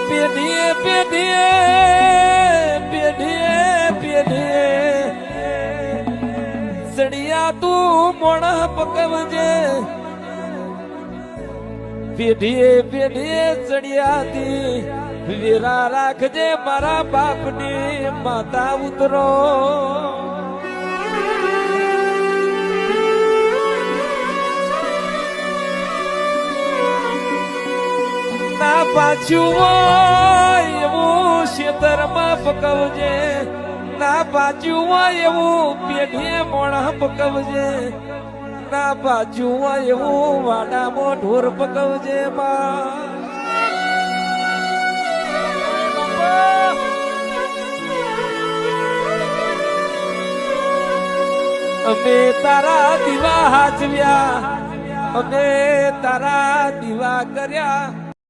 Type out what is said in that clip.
પેઢીએ પેઢીએ પેઢીએ પેઢીએ સડિયા તું મોણા પકવજે પેઢીએ પેઢીએ સડિયાથી વીરા રાખજે મારા બાપની માતા ઉતરો ના પાછું હોય એવું ખેતરમાં પકવજે ના પાછું હોય એવું પેઢીએ મોણા પકવજે ના પાછું હોય એવું વાડામાં ઢોર પકવજે અમે તારા દીવા હાચવ્યા અમે તારા દીવા કર્યા